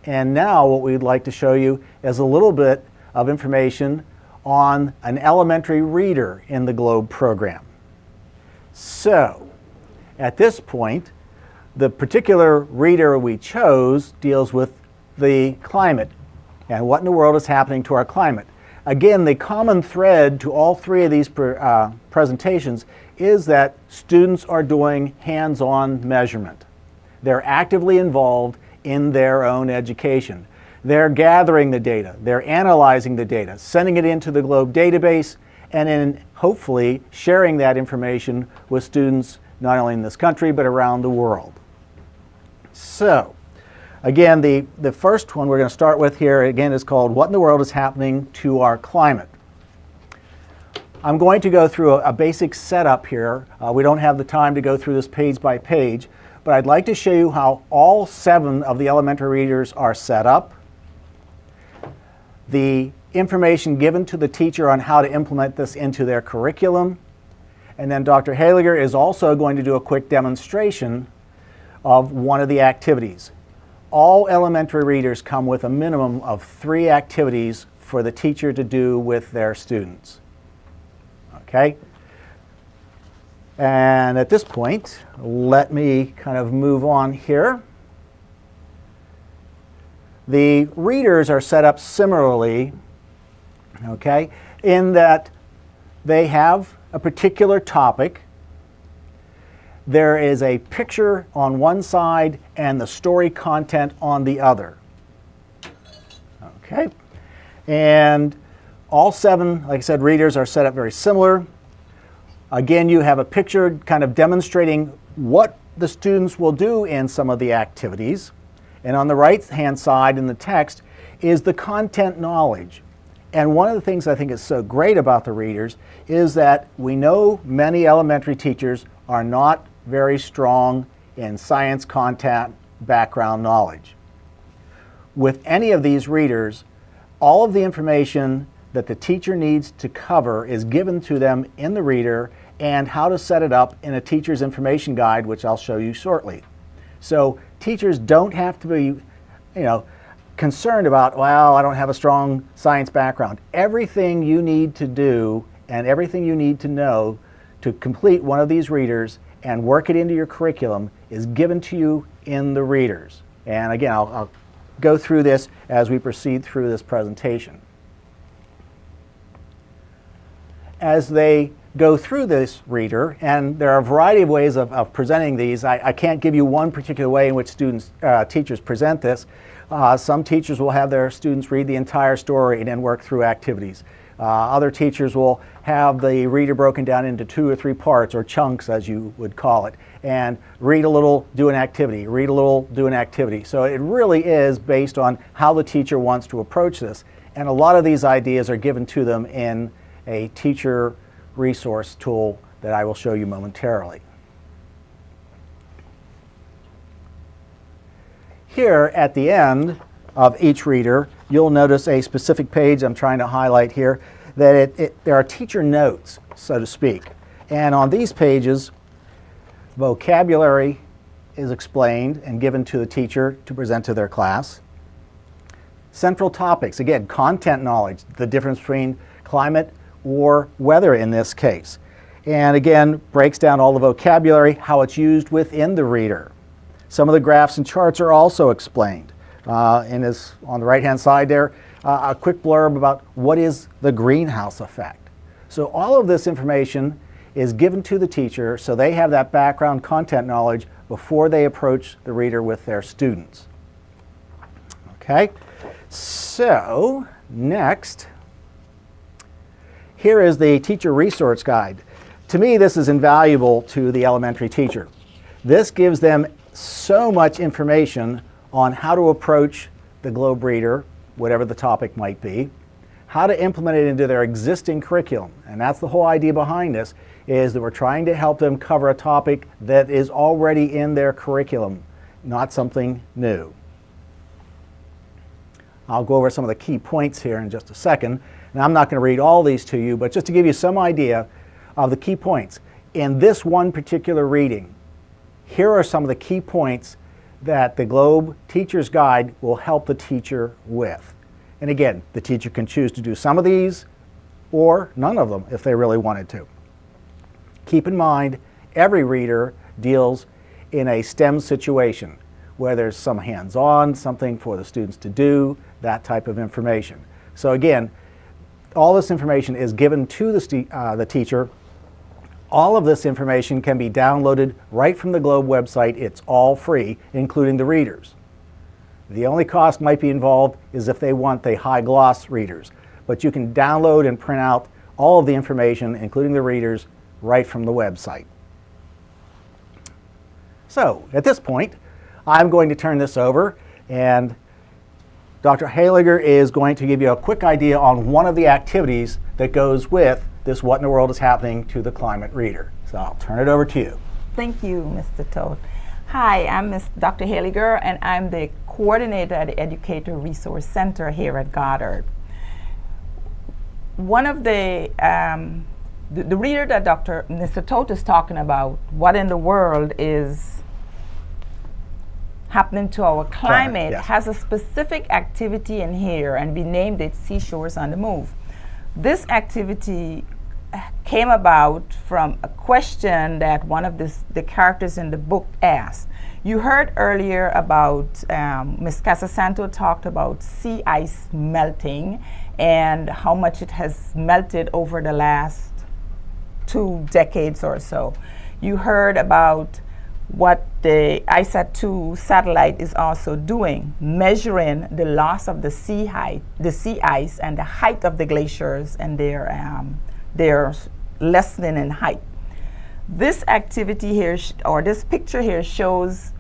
and now what we'd like to show you is a little bit of information on an elementary reader in the GLOBE program. So, at this point, the particular reader we chose deals with the climate and what in the world is happening to our climate. Again, the common thread to all three of these presentations is that students are doing hands-on measurement. They're actively involved in their own education. They're gathering the data, they're analyzing the data, sending it into the GLOBE database, and then hopefully sharing that information with students not only in this country but around the world. So, again, the first one we're going to start with here again is called What in the World is Happening to Our Climate? I'm going to go through a basic setup here. We don't have the time to go through this page by page, but I'd like to show you how all 7 of the elementary readers are set up, the information given to the teacher on how to implement this into their curriculum, and then Dr. Haliger is also going to do a quick demonstration of one of the activities. All elementary readers come with a minimum of 3 activities for the teacher to do with their students. Okay? And at this point, let me kind of move on here. The readers are set up similarly, okay, in that they have a particular topic. There is a picture on one side and the story content on the other. Okay, and all 7, like I said, readers are set up very similar. Again, you have a picture kind of demonstrating what the students will do in some of the activities. And on the right-hand side in the text is the content knowledge. And one of the things I think is so great about the readers is that we know many elementary teachers are not very strong in science content background knowledge. With any of these readers, all of the information that the teacher needs to cover is given to them in the reader, and how to set it up in a teacher's information guide, which I'll show you shortly. So teachers don't have to be, concerned about, well, I don't have a strong science background. Everything you need to do and everything you need to know to complete one of these readers and work it into your curriculum is given to you in the readers. And again, I'll go through this as we proceed through this presentation. As they go through this reader, and there are a variety of ways of presenting these. I can't give you one particular way in which teachers present this. Some teachers will have their students read the entire story and then work through activities. Other teachers will have the reader broken down into 2 or 3 parts, or chunks as you would call it, and read a little, do an activity, read a little, do an activity. So it really is based on how the teacher wants to approach this. And a lot of these ideas are given to them in a teacher resource tool that I will show you momentarily. Here at the end of each reader, you'll notice a specific page I'm trying to highlight here, that there are teacher notes, so to speak. And on these pages, vocabulary is explained and given to the teacher to present to their class. Central topics, again, content knowledge, the difference between climate or weather in this case. And again, breaks down all the vocabulary, how it's used within the reader. Some of the graphs and charts are also explained. And as on the right-hand side there, a quick blurb about what is the greenhouse effect. So all of this information is given to the teacher so they have that background content knowledge before they approach the reader with their students. Okay, so next, here is the teacher resource guide. To me, this is invaluable to the elementary teacher. This gives them so much information on how to approach the globe reader, whatever the topic might be, how to implement it into their existing curriculum. And that's the whole idea behind this, is that we're trying to help them cover a topic that is already in their curriculum, not something new. I'll go over some of the key points here in just a second. And I'm not going to read all these to you, but just to give you some idea of the key points. In this one particular reading, here are some of the key points that the Globe Teacher's Guide will help the teacher with. And again, the teacher can choose to do some of these or none of them if they really wanted to. Keep in mind, every reader deals in a STEM situation, where there's some hands-on, something for the students to do, that type of information. So again, all this information is given to the teacher. All of this information can be downloaded right from the Globe website. It's all free, including the readers. The only cost might be involved is if they want the high gloss readers. But you can download and print out all of the information, including the readers, right from the website. So at this point, I'm going to turn this over, and Dr. Haliger is going to give you a quick idea on one of the activities that goes with this What in the World is Happening to the Climate Reader. So I'll turn it over to you. Thank you, Mr. Todd. Hi, I'm Dr. Haliger, and I'm the coordinator at the Educator Resource Center here at Goddard. One of the reader that Mr. Todd is talking about, what in the world is happening to our climate, yes, has a specific activity in here, and we named it Seashores on the Move. This activity came about from a question that one of the characters in the book asked. You heard earlier about Ms. Casasanto talked about sea ice melting and how much it has melted over the last 2 decades or so. You heard about what the ICESat2 satellite is also doing, measuring the loss of the sea ice and the height of the glaciers and their lessening in height. This activity here, or this picture here, shows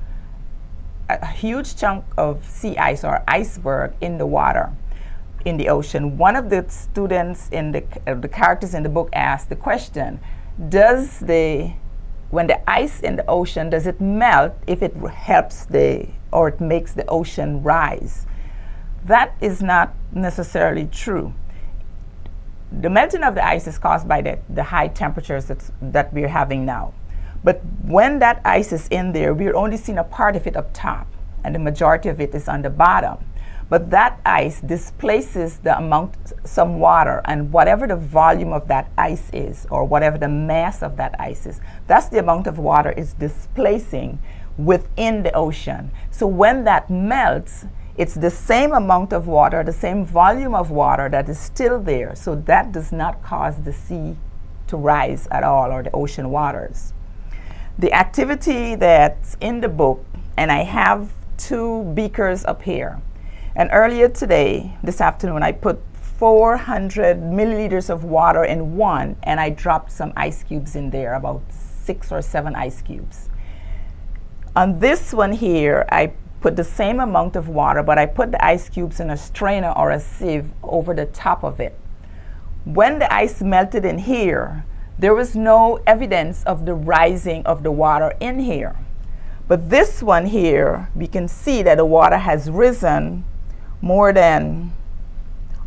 a huge chunk of sea ice or iceberg in the water, in the ocean. One of the students in the characters in the book asked the question, when the ice in the ocean, does it melt if it helps or it makes the ocean rise? That is not necessarily true. The melting of the ice is caused by the high temperatures that we're having now. But when that ice is in there, we're only seeing a part of it up top, and the majority of it is on the bottom. But that ice displaces some water, and whatever the volume of that ice is, or whatever the mass of that ice is, that's the amount of water it's displacing within the ocean. So when that melts, it's the same amount of water, the same volume of water that is still there. So that does not cause the sea to rise at all, or the ocean waters. The activity that's in the book, and I have 2 beakers up here. And earlier today, this afternoon, I put 400 milliliters of water in one, and I dropped some ice cubes in there, about 6 or 7 ice cubes. On this one here, I put the same amount of water, but I put the ice cubes in a strainer or a sieve over the top of it. When the ice melted in here, there was no evidence of the rising of the water in here. But this one here, we can see that the water has risen more than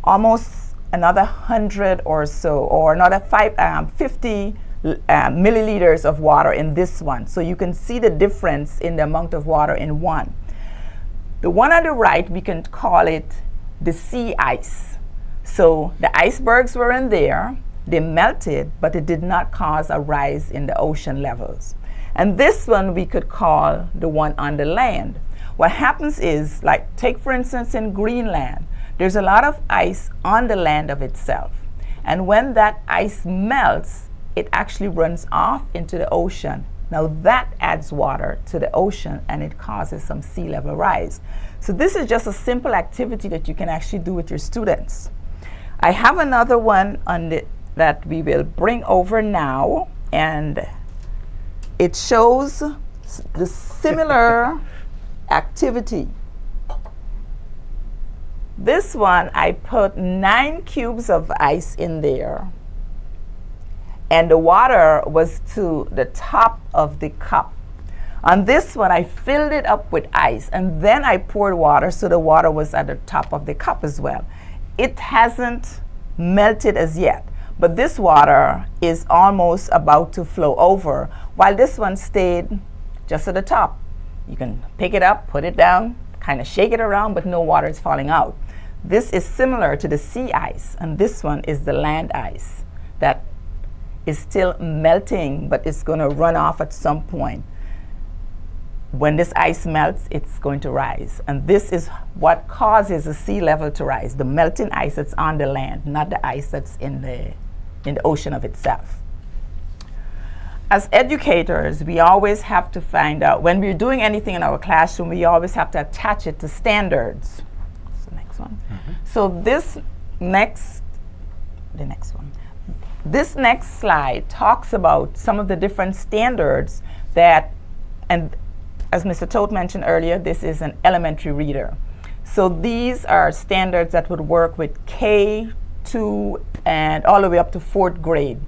almost another 100 or so, or another 50 milliliters of water in this one. So you can see the difference in the amount of water in one. The one on the right, we can call it the sea ice. So the icebergs were in there, they melted, but it did not cause a rise in the ocean levels. And this one we could call the one on the land. What happens is, like, take for instance in Greenland, there's a lot of ice on the land of itself. And when that ice melts, it actually runs off into the ocean. Now that adds water to the ocean and it causes some sea level rise. So this is just a simple activity that you can actually do with your students. I have another one that we will bring over now, and it shows the similar activity. This one, I put 9 cubes of ice in there, and the water was to the top of the cup. On this one, I filled it up with ice, and then I poured water, so the water was at the top of the cup as well. It hasn't melted as yet, but this water is almost about to flow over, while this one stayed just at the top. You can pick it up, put it down, kind of shake it around, but no water is falling out. This is similar to the sea ice, and this one is the land ice that is still melting, but it's going to run off at some point. When this ice melts, it's going to rise. And this is what causes the sea level to rise, the melting ice that's on the land, not the ice that's in the ocean of itself. As educators, we always have to find out, when we're doing anything in our classroom, we always have to attach it to standards. That's the next one. So the next one. This next slide talks about some of the different standards that, and as Mr. Toth mentioned earlier, this is an elementary reader. So these are standards that would work with K2 and all the way up to 4th grade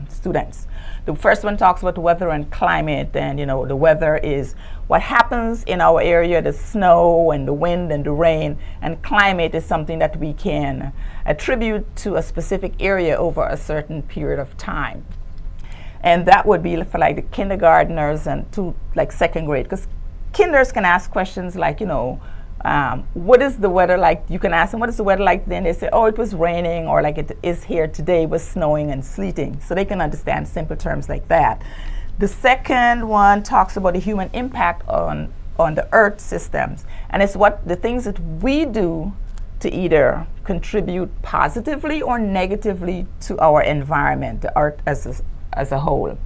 students. The first one talks about weather and climate, and the weather is what happens in our area, the snow and the wind and the rain, and climate is something that we can attribute to a specific area over a certain period of time. And that would be for like the kindergartners and to like 2nd grade, because kinders can ask questions like, what is the weather like? You can ask them, what is the weather like? Then they say, oh, it was raining, or like it is here today, it was snowing and sleeting. So they can understand simple terms like that. The second one talks about the human impact on the earth systems. And it's what the things that we do to either contribute positively or negatively to our environment, the earth as a whole.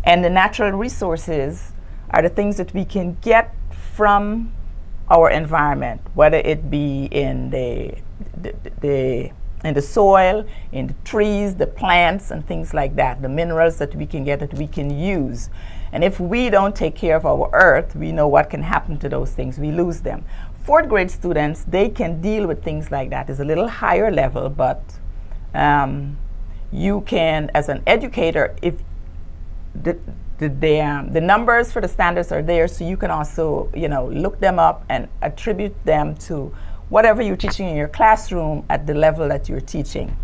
And the natural resources are the things that we can get from our environment, whether it be in the soil, in the trees, the plants, and things like that, the minerals that we can get that we can use. And if we don't take care of our earth, we know what can happen to those things. We lose them. 4th grade students, they can deal with things like that. It's a little higher level, but you can, as an educator, if the numbers for the standards are there, so you can also look them up and attribute them to whatever you're teaching in your classroom at the level that you're teaching.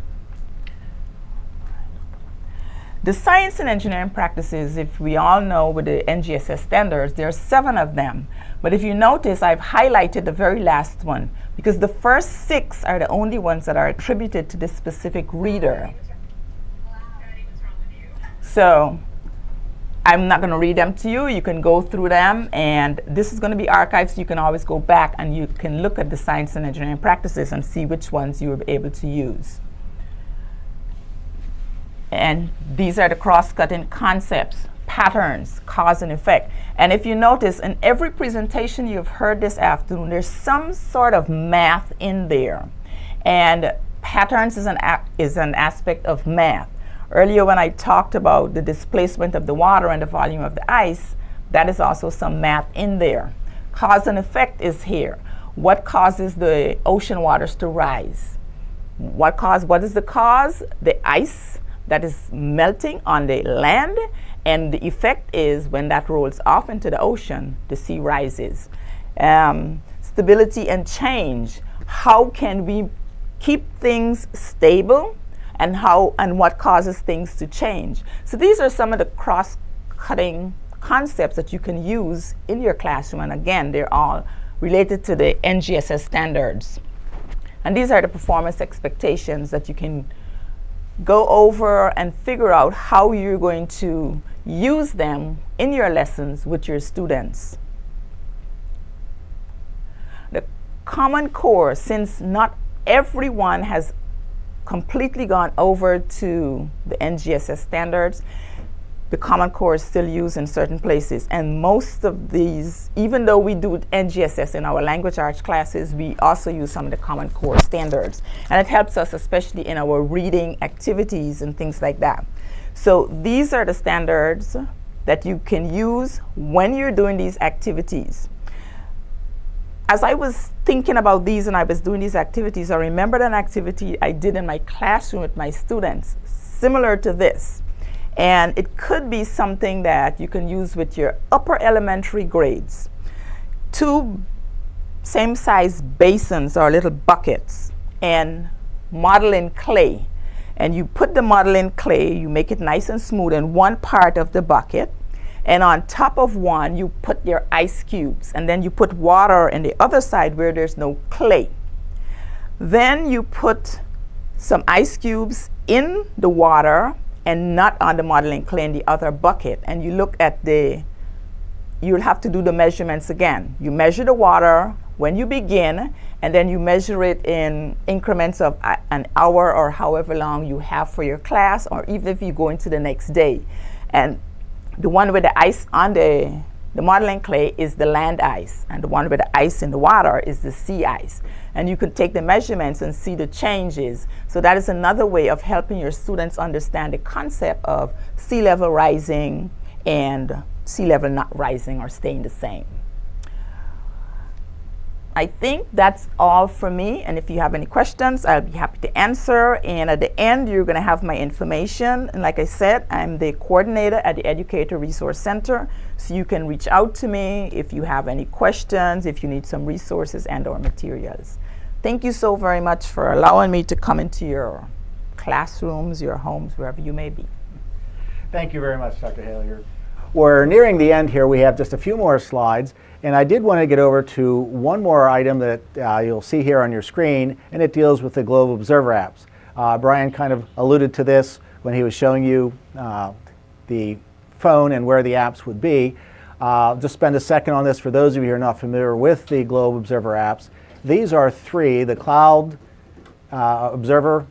The science and engineering practices, if we all know with the NGSS standards, there are 7 of them. But if you notice, I've highlighted the very last one, because the first 6 are the only ones that are attributed to this specific reader. So I'm not going to read them to you. You can go through them, and this is going to be archived, so you can always go back and you can look at the science and engineering practices and see which ones you were able to use. And these are the cross-cutting concepts, patterns, cause and effect. And if you notice, in every presentation you've heard this afternoon, there's some sort of math in there. And patterns is an aspect of math. Earlier when I talked about the displacement of the water and the volume of the ice, that is also some math in there. Cause and effect is here. What causes the ocean waters to rise? What is the cause? The ice that is melting on the land, and the effect is when that rolls off into the ocean, the sea rises. Stability and change. How can we keep things stable? And what causes things to change. So these are some of the cross-cutting concepts that you can use in your classroom. And again, they're all related to the NGSS standards. And these are the performance expectations that you can go over and figure out how you're going to use them in your lessons with your students. The Common Core, since not everyone has completely gone over to the NGSS standards. The Common Core is still used in certain places, and most of these, even though we do NGSS in our language arts classes, we also use some of the Common Core standards, and it helps us especially in our reading activities and things like that. So these are the standards that you can use when you're doing these activities. As I was thinking about these and I was doing these activities, I remembered an activity I did in my classroom with my students, similar to this. And it could be something that you can use with your upper elementary grades. 2 same-size basins or little buckets and model in clay. And you put the model in clay, you make it nice and smooth in one part of the bucket, and on top of one you put your ice cubes, and then you put water in the other side where there's no clay. Then you put some ice cubes in the water and not on the modeling clay in the other bucket, and you look at you'll have to do the measurements again. You measure the water when you begin, and then you measure it in increments of an hour or however long you have for your class, or even if you go into the next day. And the one with the ice on the modeling clay is the land ice, and the one with the ice in the water is the sea ice. And you can take the measurements and see the changes. So that is another way of helping your students understand the concept of sea level rising and sea level not rising or staying the same. I think that's all for me, and if you have any questions, I'll be happy to answer. And at the end, you're going to have my information. And like I said, I'm the coordinator at the Educator Resource Center, so you can reach out to me if you have any questions, if you need some resources and or materials. Thank you so very much for allowing me to come into your classrooms, your homes, wherever you may be. Thank you very much, Dr. Haley. We're nearing the end here. We have just a few more slides, and I did want to get over to one more item that you'll see here on your screen, and it deals with the Globe Observer apps. Brian kind of alluded to this when he was showing you the phone and where the apps would be. Just spend a second on this for those of you who are not familiar with the Globe Observer apps. These are 3, the Cloud Observer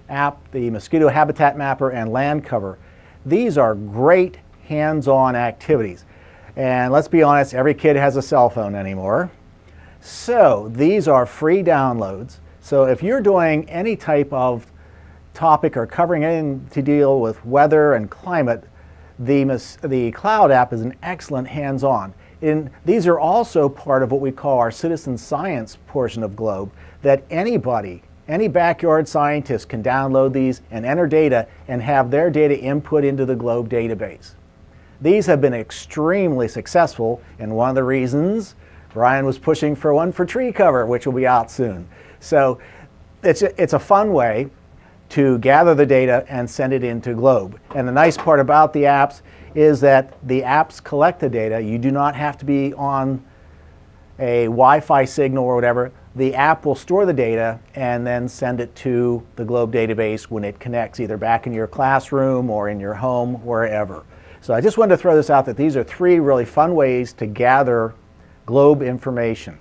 app, the Mosquito Habitat Mapper, and Land Cover. These are great hands-on activities. And let's be honest, every kid has a cell phone anymore. So these are free downloads. So if you're doing any type of topic or covering anything to deal with weather and climate, the Cloud app is an excellent hands-on. These are also part of what we call our citizen science portion of Globe, that anybody, any backyard scientist can download these and enter data and have their data input into the Globe database. These have been extremely successful, and one of the reasons Brian was pushing for one for tree cover, which will be out soon. So it's a fun way to gather the data and send it into Globe. And the nice part about the apps is that the apps collect the data. You do not have to be on a Wi-Fi signal or whatever. The app will store the data and then send it to the Globe database when it connects, either back in your classroom or in your home, wherever. So I just wanted to throw this out that these are 3 really fun ways to gather Globe information.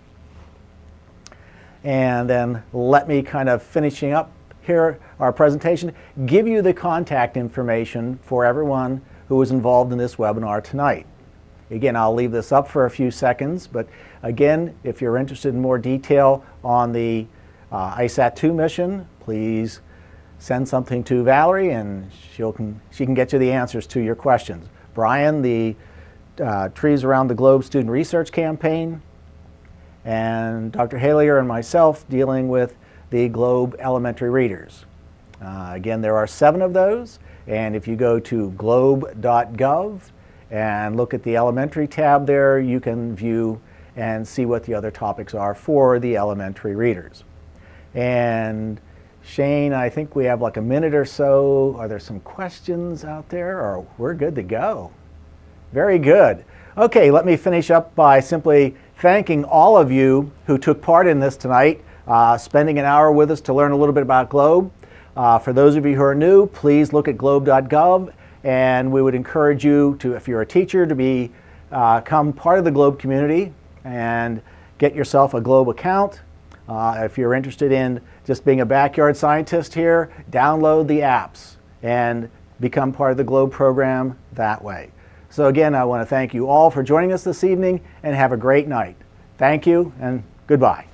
And then let me kind of finishing up here our presentation, give you the contact information for everyone who was involved in this webinar tonight. Again, I'll leave this up for a few seconds, but again, if you're interested in more detail on the ICESat2 mission, please send something to Valerie and she can get you the answers to your questions. Brian, the Trees Around the Globe Student Research Campaign, and Dr. Halier and myself dealing with the Globe Elementary Readers. Again, there are 7 of those, and if you go to globe.gov and look at the elementary tab there, you can view and see what the other topics are for the elementary readers. And Shane, I think we have like a minute or so. Are there some questions out there, or we're good to go? Very good. Okay, let me finish up by simply thanking all of you who took part in this tonight, spending an hour with us to learn a little bit about Globe. For those of you who are new, please look at globe.gov, and we would encourage you to, if you're a teacher, to become part of the Globe community and get yourself a Globe account. If you're interested in just being a backyard scientist here, download the apps and become part of the GLOBE program that way. So again, I want to thank you all for joining us this evening, and have a great night. Thank you and goodbye.